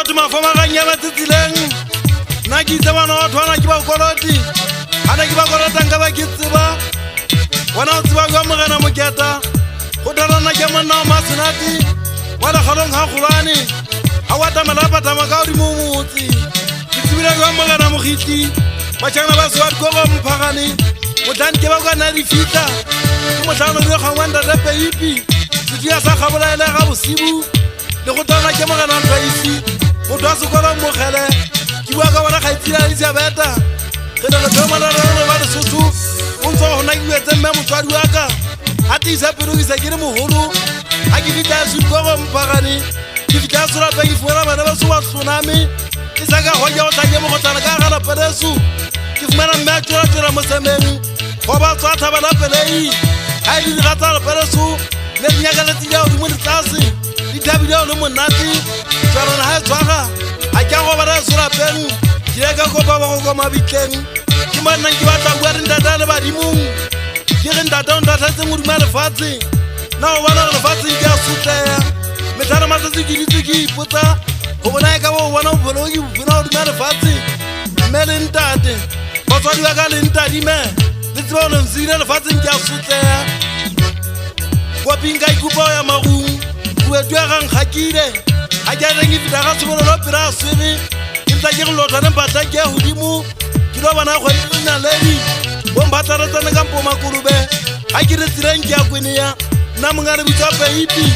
batho mafama ga nyala tsileng na ke itse bana batho bana ke ba koloti ana ke ba kolota nka ba ke tseba wana o tseba go mogena moketa go dalana ke monna wa masenati wala khalong ha khulane a wata malapata maka di mumutsi ke tsibile go mogena mogiti ba tshana ba swat go go mphagane o dan ke ba go na di fita mo tlano le khawanda da peipi tsia sa khabola ile ga bosibu le go tana ke mogena ntwaisi o twa se kola mo khele ke bua ka bona ga itsila Elizabeth ke le thoma la rona ba Lesotho o ntse go na ke etse mme motswadi wa ka a tisa pero ke se ke le moholo a ke fita su go go mpagane ke fita sura ba ifora bana ba so wa tsunami ke sa ka go ja o tla ke mo go tsana ka ga la peresu ke fumana mme a tsora mo semeng go ba tswa thaba la pelei a di rata la peresu le nyaga le tsia o di mo tsase di tabile le monati tsara na ha tswaga a ke go ba sura peng ke ka go ba go mabitleng ke manna ke batla bua re ndata le badimong ke re ndata tse mo dumela lefatshe na o bona lefatshe ke a sutleya metara matsatsi ke ditse ke ipotsa go bona e ka bo bona bologi bona o dumela lefatshe mme le ntate batswadi ba ka le ntadime le tseba o nsile lefatshe ke a sutleya kwa pinga ikupa ya magung bua twa gang khakile a ke reng e fita ga tsebolo lo pira swebe ke tla ke lo tsana mpata ke hodimo ke lo bana go nna ledi bo mbatara tsana ka mpo makulube a ke re tsireng ke a kwenia na mongare bitsa peipi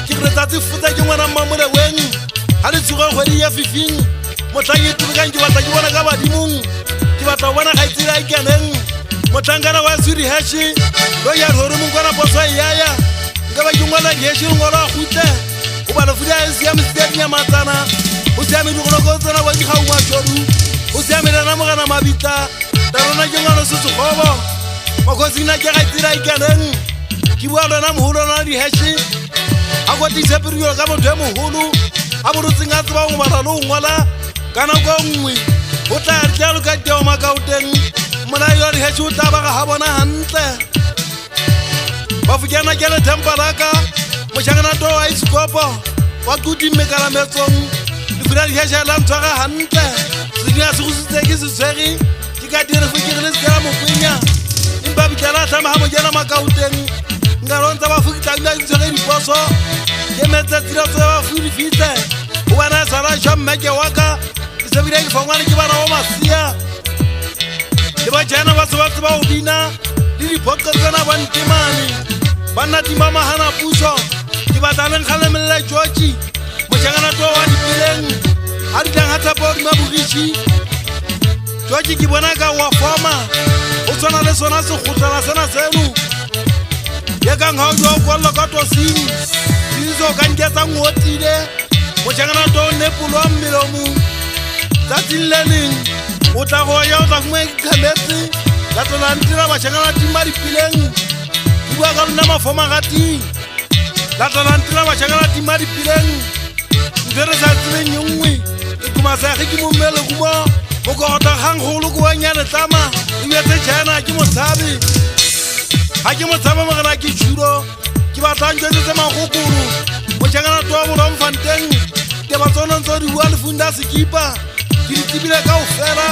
ke re tsa tsefuta ke ngwana mmamole weng ha le tsuga kgwedi ya 15 motlhange tubekang ke batla ke bona ka badimong ke batla go bona ga itsela ikeneng motlhankana wa suri heshi lo ya ruri mongwana poso yaya nka ba ke ngwala heshi ngolo a khutle o ba le fudia e siame tsedi ya matsana o siame di go go tsena ba di ga uma tsodu o siame na mogana mabitla ta rona ke ngwana se tsogobo makosi na ke ga itsela ikeneng ke bua lona moholo na di heshi a go tisa period ka motho e moholo a borutseng a tseba go bala lo ngwala kana go nngwe o tla re tla ka teo makauteng mona yo di heshi o tla ba ga ha bona hantle ba fukana ke le temperaka mo shangana to a iskopo wa kuti mekala metsong di fura di heshi la ntwa ga hantle se di a se go sitse ke se tsegi ke ka dire fukile se ka mo kwenya imba bitala tla ma mo jana makauteng ngaronza ba fukita nda ntsere di poso ke metsa tira tsa ba furi fite o bana sala shamme ke waka se bile ke fangwana ke bana o masia ke ba jana ba se ba tsaba o bina di di podcast kana ba ntimani bana di mama hana puso ke ba tla nkgale mella George mo jana to wa di pileng a di tlang hata bo ma bugishi George ke bona ka wa forma o tsona le sona se khutla sana seno ye ka nga jo kwa la ka to sing dizo ka nketsa ngotile mo jana to ne pulo mmilomu tsa tsileleng o tla go ya o tla mo ikhametse la tsona ntira ba jana di mari pileng bua ka nna mafoma gati la tsona ntira ba jana di mari pileng ndere sa tsile nyungwe e kuma sa ge ke mo mmele go mo go ta hang go go nyane tlama e yetse jana ke mo tshabe ha ke mo tsaba mogena ke tshuro ke ba tlantshe tse magokolo mo tshangana twa bo romfanteng ke ba tsona ntse di bua le funda sekipa ke di tibile ka ofela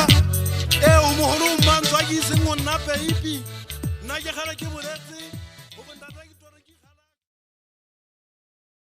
e o mogolo o mantswa ke seng o nna peipi nna ke gala ke boletse